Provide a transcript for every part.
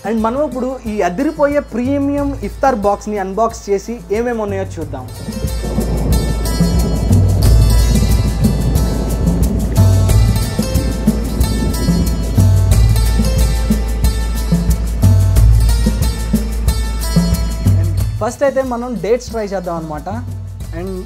And మనం ఇప్పుడు ఈ అదిరిపోయే ప్రీమియం ఇఫ్తార్ బాక్స్ని అన్బాక్స్ చేసి ఏమేమి ఉన్నాయో చూద్దాం. ఫస్ట్ అయితే మనం డేట్స్ ట్రై చేద్దాం అనమాట. And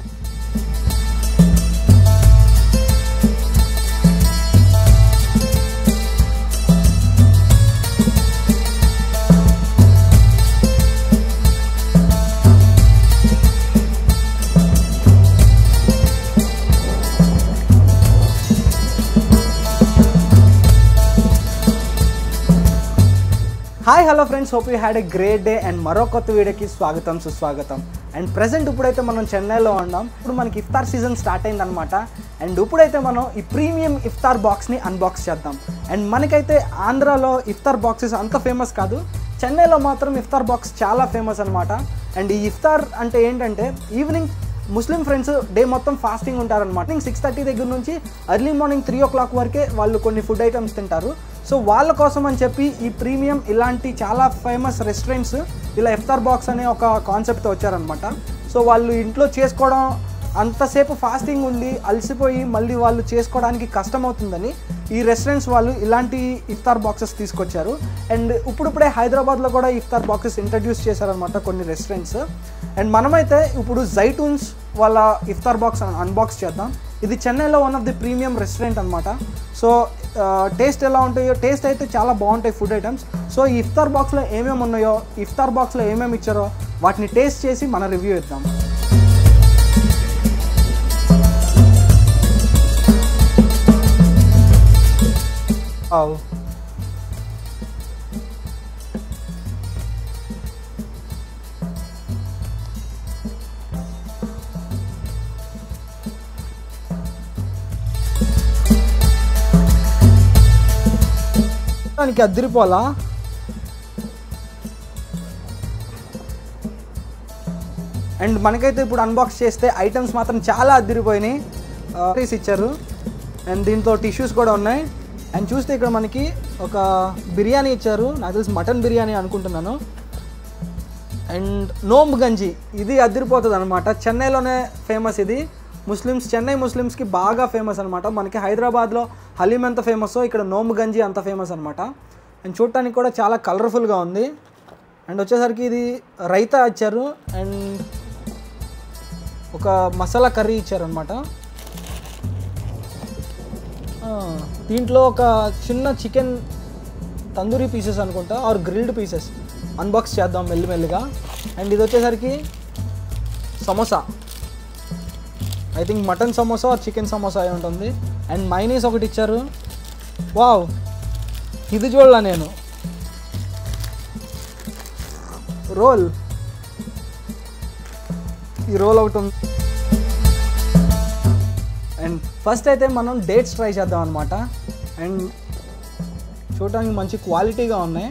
hi hello friends, hope you had a great day. And మరో కొత్త వీడియోకి స్వాగతం సుస్వాగతం. అండ్ ప్రజెంట్ ఇప్పుడైతే మనం చెన్నైలో ఉన్నాం. ఇప్పుడు మనకి ఇఫ్తార్ సీజన్ స్టార్ట్ అయిందనమాట. అండ్ ఇప్పుడైతే మనం ఈ ప్రీమియం ఇఫ్తార్ బాక్స్ని అన్బాక్స్ చేద్దాం. అండ్ మనకైతే ఆంధ్రాలో ఇఫ్తార్ బాక్సెస్ అంత ఫేమస్ కాదు, చెన్నైలో మాత్రం ఇఫ్తార్ బాక్స్ చాలా ఫేమస్ అనమాట. అండ్ ఈ ఇఫ్తార్ అంటే ఏంటంటే ఈవినింగ్ ముస్లిం ఫ్రెండ్స్ డే మొత్తం ఫాస్టింగ్ ఉంటారనమాట. 6:30 దగ్గర నుంచి ఎర్లీ మార్నింగ్ 3 o'clock వరకే వాళ్ళు కొన్ని ఫుడ్ ఐటమ్స్ తింటారు. సో వాళ్ళ కోసం అని చెప్పి ఈ ప్రీమియం ఇలాంటి చాలా ఫేమస్ రెస్టారెంట్స్ ఇలా ఇఫ్తార్ బాక్స్ అనే ఒక కాన్సెప్ట్తో వచ్చారనమాట. సో వాళ్ళు ఇంట్లో చేసుకోవడం అంతసేపు ఫాస్టింగ్ ఉండి అలసిపోయి మళ్ళీ వాళ్ళు చేసుకోవడానికి కష్టమవుతుందని ఈ రెస్టారెంట్స్ వాళ్ళు ఇలాంటి ఇఫ్తార్ బాక్సెస్ తీసుకొచ్చారు. అండ్ ఇప్పుడిప్పుడే హైదరాబాద్లో కూడా ఇఫ్తార్ బాక్సెస్ ఇంట్రడ్యూస్ చేశారనమాట కొన్ని రెస్టారెంట్స్. అండ్ మనమైతే ఇప్పుడు జైటూన్స్ వాళ్ళ ఇఫ్తార్ బాక్స్ అన్బాక్స్ చేద్దాం. ఇది చెన్నైలో one of the premium restaurant అనమాట. సో టేస్ట్ ఎలా ఉంటాయో, టేస్ట్ అయితే చాలా బాగుంటాయి ఫుడ్ ఐటమ్స్. సో ఈ ఇఫ్తార్ బాక్స్లో ఏమేమి ఉన్నాయో, ఇఫ్తార్ బాక్స్లో ఏమేమి ఇచ్చారో వాటిని టేస్ట్ చేసి మన రివ్యూ ఇద్దాం. దానికి అద్దరిపోలా. అండ్ మనకైతే ఇప్పుడు అన్బాక్స్ చేస్తే ఐటమ్స్ మాత్రం చాలా అద్దరిపోయినాయి. ఇచ్చారు అండ్ దీంట్లో టిష్యూస్ కూడా ఉన్నాయి. అండ్ చూస్తే ఇక్కడ మనకి ఒక బిర్యానీ ఇచ్చారు, నాకు తెలిసి మటన్ బిర్యానీ అనుకుంటున్నాను. అండ్ నోంబ్ గంజి, ఇది అద్దరిపోతుంది అనమాట. చెన్నైలోనే ఫేమస్ ఇది. చెన్నై ముస్లిమ్స్కి బాగా ఫేమస్ అనమాట. మనకి హైదరాబాద్లో హలీం ఎంత ఫేమస్సో ఇక్కడ నోంబ్ గంజి అంత ఫేమస్ అనమాట. అండ్ చూడటానికి కూడా చాలా కలర్ఫుల్గా ఉంది. అండ్ వచ్చేసరికి ఇది రైతా ఇచ్చారు అండ్ ఒక మసాలా కర్రీ ఇచ్చారనమాట. దీంట్లో ఒక చిన్న చికెన్ తందూరీ పీసెస్ అనుకుంటా ఆర్ గ్రిల్డ్ పీసెస్ అన్బాక్స్ చేద్దాం మెల్లిమెల్లిగా. అండ్ ఇది వచ్చేసరికి samosa, I think mutton samosa or chicken samosa అయి ఉంటుంది. అండ్ మైనీస్ ఒకటి ఇచ్చారు. వావ్, ఇది చూడాల నేను. రోల్, ఈ రోల్ ఒకటి ఉంది. అండ్ ఫస్ట్ అయితే మనం డేట్స్ ట్రై చేద్దాం అనమాట. అండ్ చూడటానికి మంచి క్వాలిటీగా ఉన్నాయి.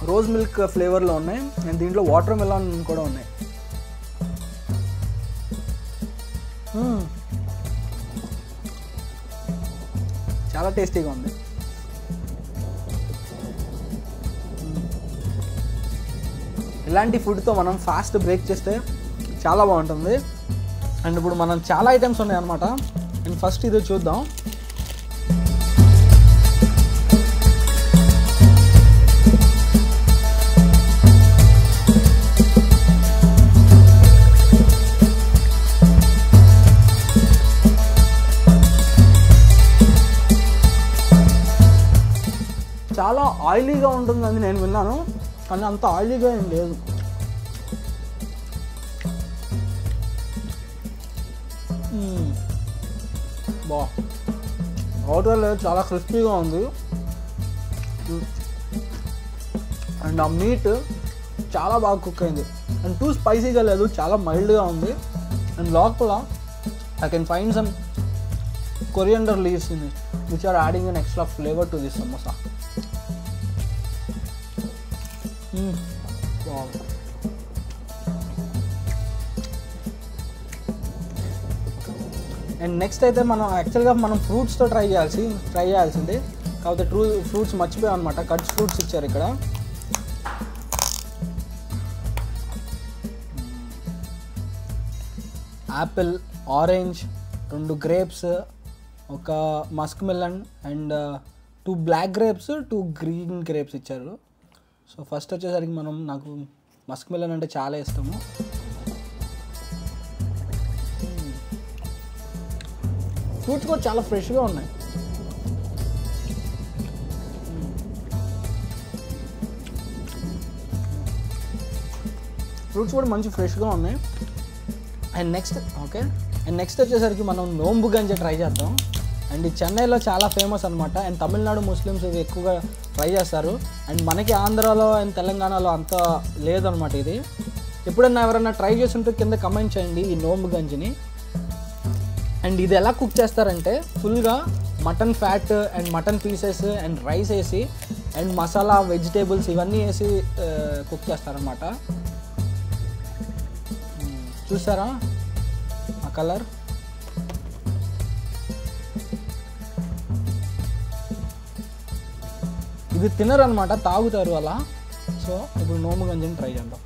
రోజ్ మిల్క్ ఫ్లేవర్లో ఉన్నాయి. అండ్ దీంట్లో వాటర్ మెలాన్ కూడా ఉన్నాయి. చాలా టేస్టీగా ఉంది. ఇలాంటి ఫుడ్తో మనం ఫాస్ట్ బ్రేక్ చేస్తే చాలా బాగుంటుంది. అండ్ ఇప్పుడు మనం చాలా ఐటమ్స్ ఉన్నాయి అన్నమాట. అండ్ ఫస్ట్ ఇది చూద్దాం. చాలా ఆయిలీగా ఉంటుందని నేను విన్నాను, కానీ అంత ఆయిలీగా ఏం లేదు. అవుటర్ లేదు, చాలా క్రిస్పీగా ఉంది. అండ్ ఆ మీట్ చాలా బాగా కుక్ అయింది. అండ్ టూ స్పైసీగా లేదు, చాలా మైల్డ్గా ఉంది. అండ్ లోపల I can find some coriander leaves in it, which are adding an extra flavor to this samosa. Wow. And next అయితే మనం యాక్చువల్గా మనం ఫ్రూట్స్తో ట్రై చేయాల్సింది కాకపోతే ఫ్రూట్స్ మర్చిపోయాం అనమాట. కట్స్ ఫ్రూట్స్ ఇచ్చారు ఇక్కడ. యాపిల్, ఆరెంజ్, 2 గ్రేప్స్, ఒక musk melon and 2 black grapes, 2 green grapes ఇచ్చారు. సో ఫస్ట్ వచ్చేసరికి నాకు మస్క్ మెలన్ అంటే చాలా ఇష్టము. ఫ్రూట్స్ కూడా చాలా ఫ్రెష్గా ఉన్నాయి. ఫ్రూట్స్ కూడా మంచి ఫ్రెష్గా ఉన్నాయి. అండ్ నెక్స్ట్ వచ్చేసరికి మనం నోంబు గంజి ట్రై చేద్దాం. అండ్ ఇది చెన్నైలో చాలా ఫేమస్ అనమాట. అండ్ తమిళనాడు ముస్లిమ్స్ ఇది ఎక్కువగా ట్రై చేస్తారు. అండ్ మనకి ఆంధ్రాలో అండ్ తెలంగాణలో అంత లేదనమాట ఇది. ఎప్పుడన్నా ఎవరైనా ట్రై చేస్తుంటే కింద కమెంట్ చేయండి ఈ నోంబు గంజిని. అండ్ ఇది ఎలా కుక్ చేస్తారంటే ఫుల్గా mutton fat and mutton pieces and rice వేసి అండ్ మసాలా, వెజిటేబుల్స్ ఇవన్నీ వేసి కుక్ చేస్తారనమాట. చూసారా ఆ కలర్? ఇది తినరు అనమాట, తాగుతారు అలా. సో ఇప్పుడు నోంబు గంజిని ట్రై చేద్దాం.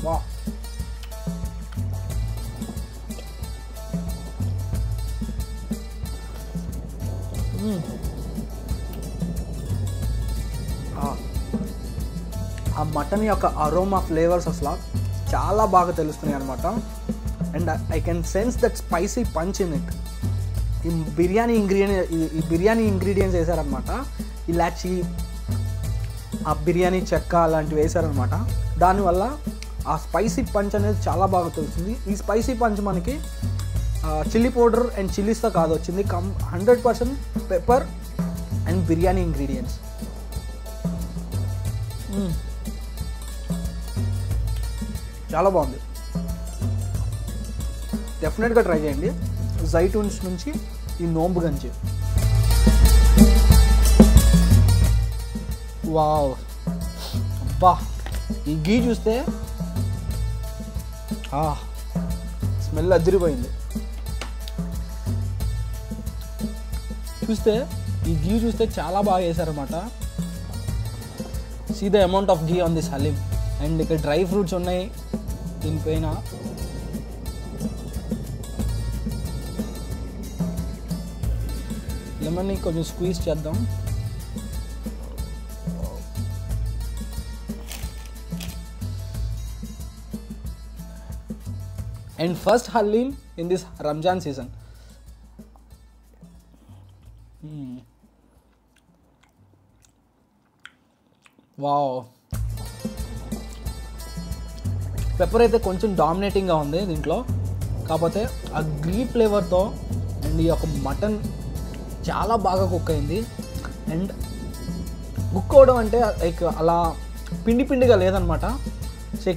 వా, ఆ మటన్ యొక్క అరోమా ఫ్లేవర్స్ అసలు చాలా బాగా తెలుస్తున్నాయి అనమాట. And I can sense that spicy punch in it. ఈ బిర్యానీ ఇంగ్రీడియంట్స్ వేసారనమాట. ఇలాచి, ఆ బిర్యానీ చెక్క అలాంటివి వేసారనమాట. దానివల్ల ఆ స్పైసీ పంచ్ అనేది చాలా బాగా తెలుస్తుంది. ఈ స్పైసీ పంచ్ మనకి చిల్లీ పౌడర్ అండ్ చిల్లీస్తో కాదు వచ్చింది, 100% పెప్పర్ అండ్ బిర్యానీ ఇంగ్రీడియంట్స్. చాలా బాగుంది. డెఫినెట్గా ట్రై చేయండి. జైటూన్స్ నుంచి ఈ నోంబు గంజి. వావ్, అబ్బా, ఈ గీ చూస్తే స్మెల్ అదిరిపోయింది. ఈ గీ చూస్తే చాలా బాగా వేసారన్నమాట. See the amount of ghee on this haleem. And ఇక్కడ డ్రై ఫ్రూట్స్ ఉన్నాయి దీనిపైన. లెమన్ని కొంచెం స్క్వీజ్ చేద్దాం. And first haleem in this Ramzan season. Wow, pepper అయితే కొంచెం డామినేటింగ్గా ఉంది దీంట్లో. కాకపోతే ఆ గీ ఫ్లేవర్తో అండ్ ఈ యొక్క మటన్ చాలా బాగా కుక్ అయింది. అండ్ కుక్ అవడం అంటే లైక్ అలా పిండిగా లేదనమాట. So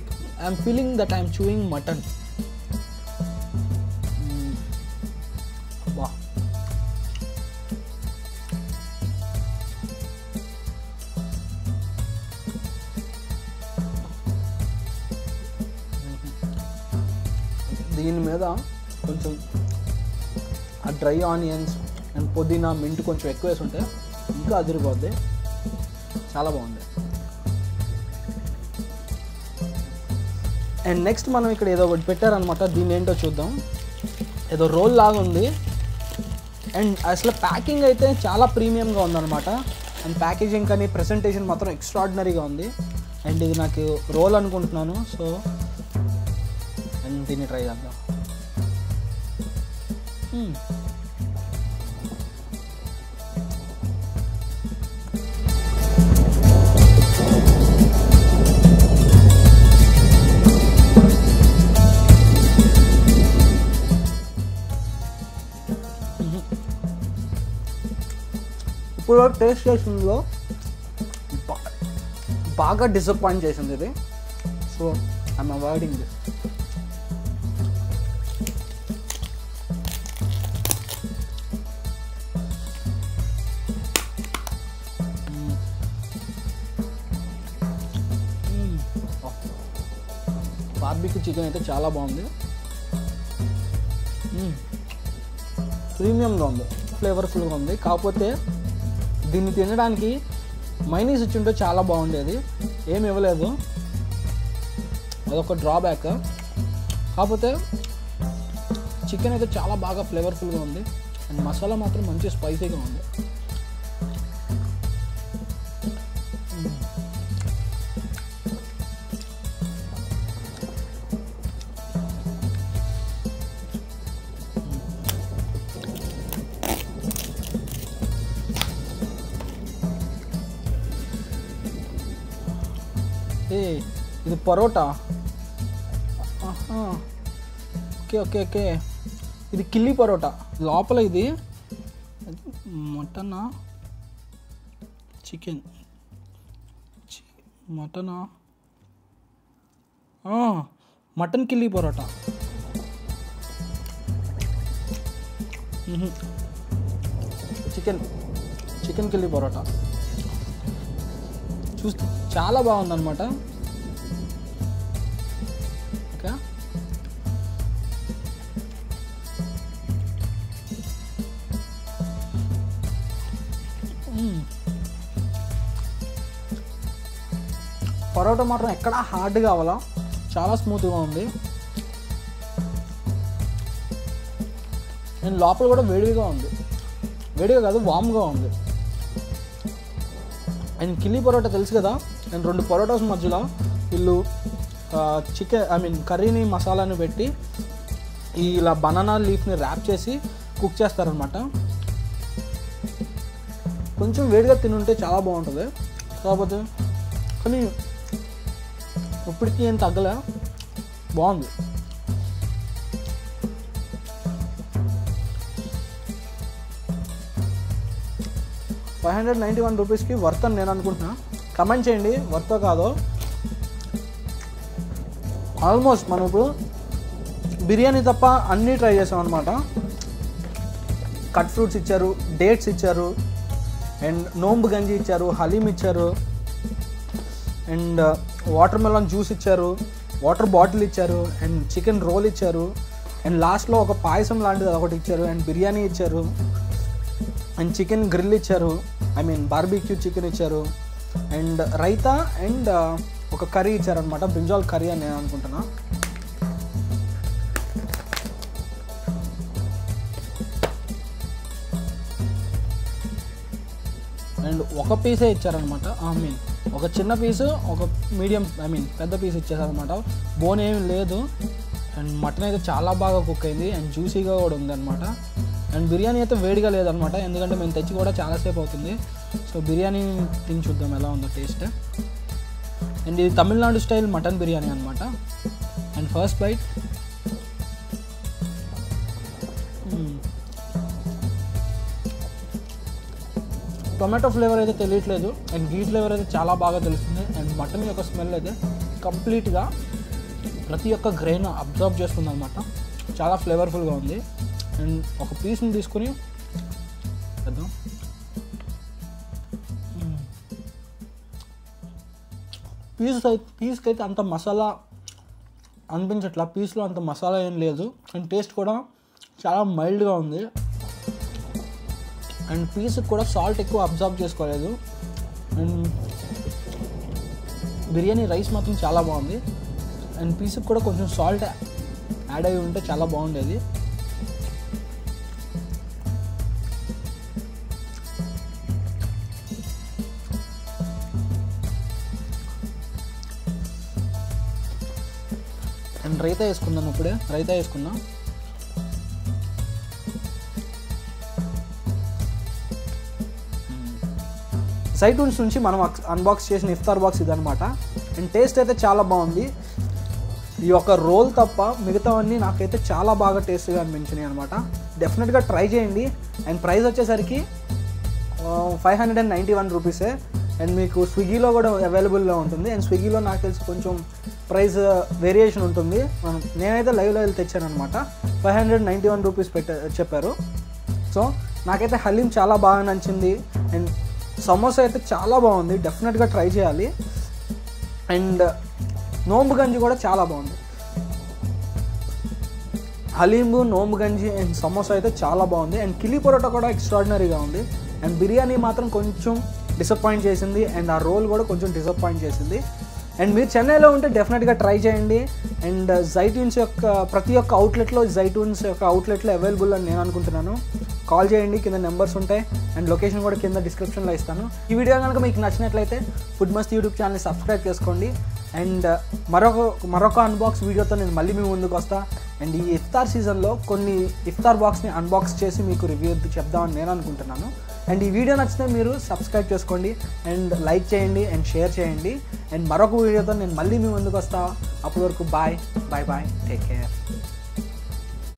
I'm feeling that I'm chewing mutton. దీని మీద కొంచెం ఆ డ్రై ఆనియన్స్ అండ్ పుదీనా, మింట్ కొంచెం ఎక్కువ వేసి ఉంటే ఇంకా అదిరిపోద్ది. చాలా బాగుంది. అండ్ నెక్స్ట్ మనం ఇక్కడ ఏదో ఒకటి పెట్టారనమాట. దీన్ని ఏంటో చూద్దాం. ఏదో రోల్ లాగా ఉంది. అండ్ అసలు ప్యాకింగ్ అయితే చాలా ప్రీమియంగా ఉందన్నమాట. అండ్ ప్యాకేజింగ్ కానీ ప్రెజెంటేషన్ మాత్రం ఎక్స్ట్రాడినరీగా ఉంది. అండ్ ఇది నాకు రోల్ అనుకుంటున్నాను. సో అండ్ దీన్ని ట్రై చేద్దాం. ఇప్పుడు టేస్ట్ చేసిందో బాగా డిసప్పాయింట్ చేసింది ఇది. So I'm avoiding this. Barbecue chicken అయితే చాలా బాగుంది. ప్రీమియంగా ఉంది, ఫ్లేవర్ఫుల్గా ఉంది. కాకపోతే దీన్ని తినడానికి మైనీస్ ఇచ్చి ఉంటే చాలా బాగుండేది. ఏమి ఇవ్వలేదు, అదొక డ్రాబ్యాక్. కాకపోతే చికెన్ అయితే చాలా బాగా ఫ్లేవర్ఫుల్గా ఉంది అండ్ మసాలా మాత్రం మంచి స్పైసీగా ఉంది. ఇది పరోటా. ఓకే ఓకే ఓకే, ఇది కిల్లీ పరోటా. లోపల ఇది మటనా చికెన్, మటనా, మటన్ కిల్లీ పరోటా. చికెన్ కిల్లీ పరోటా చూస్తే చాలా బాగుందన్నమాట. ఓకే, పరోటా మాత్రం ఎక్కడ హార్డ్ కావాలా, చాలా స్మూత్గా ఉంది. నేను లోపల కూడా వేడిగా ఉంది, వేడిగా కాదు వామ్గా ఉంది. అండ్ కిల్లీ పరోటా తెలుసు కదా, అండ్ 2 పరోటాస్ మధ్యలో వీళ్ళు చికెన్ కర్రీని మసాలాని పెట్టి ఇలా బనానా లీఫ్ని ర్యాప్ చేసి కుక్ చేస్తారనమాట. కొంచెం వేడిగా తినుంటే చాలా బాగుంటుంది. కాకపోతే కానీ ఇప్పటికీ ఏం తగ్గలే, బాగుంది. ₹591 వర్త్ అని నేను అనుకుంటున్నా. కమెంట్ చేయండి వర్తో కాదో. ఆల్మోస్ట్ మనం ఇప్పుడు బిర్యానీ తప్ప అన్నీ ట్రై చేసాం అనమాట. కట్ ఫ్రూట్స్ ఇచ్చారు, డేట్స్ ఇచ్చారు, అండ్ నోంబు గంజి ఇచ్చారు, హలీం ఇచ్చారు, అండ్ వాటర్ మెలాన్ జ్యూస్ ఇచ్చారు, వాటర్ బాటిల్ ఇచ్చారు, అండ్ చికెన్ రోల్ ఇచ్చారు, అండ్ లాస్ట్లో ఒక పాయసం లాంటిది ఒకటి ఇచ్చారు, అండ్ బిర్యానీ ఇచ్చారు, అండ్ చికెన్ గ్రిల్ ఇచ్చారు, బార్బిక్యూ చికెన్ ఇచ్చారు, అండ్ రైతా, అండ్ ఒక కర్రీ ఇచ్చారనమాట. బ్రింజాల్ కర్రీ అని నేను అనుకుంటున్నా. అండ్ ఒక పీసే ఇచ్చారనమాట. ఒక చిన్న పీసు, ఒక మీడియం పెద్ద పీస్ ఇచ్చేసారనమాట. బోన్ ఏమి లేదు. అండ్ మటన్ అయితే చాలా బాగా కుక్ అయింది అండ్ జ్యూసీగా కూడా ఉందన్నమాట. అండ్ బిర్యానీ అయితే వేడిగా లేదనమాట, ఎందుకంటే మేము తెచ్చి కూడా చాలాసేపు అవుతుంది. సో బిర్యానీ తిని చూద్దాం ఎలా ఉందో టేస్ట్. అండ్ ఇది తమిళనాడు స్టైల్ మటన్ బిర్యానీ అనమాట. And first bite, tomato flavour అయితే తెలియట్లేదు అండ్ గీ ఫ్లేవర్ అయితే చాలా బాగా తెలుస్తుంది. అండ్ మటన్ యొక్క స్మెల్ అయితే కంప్లీట్గా ప్రతి ఒక్క గ్రెయిన్ అబ్జర్వ్ చేస్తుంది అనమాట. చాలా ఫ్లేవర్ఫుల్గా ఉంది. అండ్ ఒక పీస్ని తీసుకుని చేద్దాం. పీస్కి అయితే అంత మసాలా అనిపించట్లా, పీస్లో అంత మసాలా ఏం లేదు. అండ్ టేస్ట్ కూడా చాలా మైల్డ్గా ఉంది. అండ్ పీస్కి కూడా సాల్ట్ ఎక్కువ అబ్జర్వ్ చేసుకోలేదు. అండ్ బిర్యానీ రైస్ మాత్రం చాలా బాగుంది. అండ్ పీస్కి కూడా కొంచెం సాల్ట్ యాడ్ అయ్యి ఉంటే చాలా బాగుండేది. అండ్ రైతా వేసుకున్నాను, ఇప్పుడే రైతా వేసుకున్నా. సైటూన్స్ నుంచి మనం అన్బాక్స్ చేసిన ఇఫ్తార్ బాక్స్ ఇదనమాట. అండ్ టేస్ట్ అయితే చాలా బాగుంది. ఈ యొక్క రోల్ తప్ప మిగతావన్నీ నాకైతే చాలా బాగా టేస్ట్గా అనిపించినాయి అనమాట. డెఫినెట్గా ట్రై చేయండి. అండ్ ప్రైస్ వచ్చేసరికి ₹591. అండ్ మీకు స్విగ్గీలో కూడా అవైలబుల్లో ఉంటుంది. అండ్ స్విగ్గీలో నాకు తెలిసి కొంచెం ప్రైస్ వేరియేషన్ ఉంటుంది. నేనైతే లైవ్లో వెళ్ళి తెచ్చాను అనమాట. 591 రూపీస్ చెప్పారు. సో నాకైతే హలీం చాలా బాగా నచ్చింది. అండ్ సమోసా అయితే చాలా బాగుంది, డెఫినెట్గా ట్రై చేయాలి. అండ్ నోంబు గంజి కూడా చాలా బాగుంది. హలీము, నోంబు గంజి అండ్ సమోసా అయితే చాలా బాగుంది. అండ్ కిలీ పరోటా కూడా ఎక్స్ట్రాడినరీగా ఉంది. అండ్ బిర్యానీ మాత్రం కొంచెం డిసప్పాయింట్ చేసింది. అండ్ ఆ రోల్ కూడా కొంచెం డిసప్పాయింట్ చేసింది. అండ్ మీరు చెన్నైలో ఉంటే డెఫినెట్గా ట్రై చేయండి. అండ్ జైట్యూన్స్ యొక్క ప్రతి ఒక్క అవుట్లెట్లో అవైలబుల్ అని నేను అనుకుంటున్నాను. కాల్ చేయండి, కింద నెంబర్స్ ఉంటాయి. అండ్ లొకేషన్ కూడా కింద డిస్క్రిప్షన్లో ఇస్తాను. ఈ వీడియో కనుక మీకు నచ్చినట్లయితే ఫుడ్ మస్త్ యూట్యూబ్ ఛానల్ని సబ్స్క్రైబ్ చేసుకోండి. అండ్ మరొక అన్బాక్స్ వీడియోతో నేను మళ్ళీ మీ ముందుకు వస్తాను. అండ్ ఈ ఇఫ్తార్ సీజన్లో కొన్ని ఇఫ్తార్ బాక్స్ని అన్బాక్స్ చేసి మీకు రివ్యూ చెప్దామని నేను అనుకుంటున్నాను. అండ్ ఈ వీడియో నచ్చితే మీరు సబ్స్క్రైబ్ చేసుకోండి అండ్ లైక్ చేయండి అండ్ షేర్ చేయండి. అండ్ మరొక వీడియోతో నేను మళ్ళీ మీ ముందుకు వస్తాను. అప్పటి వరకు బాయ్, టేక్ కేర్.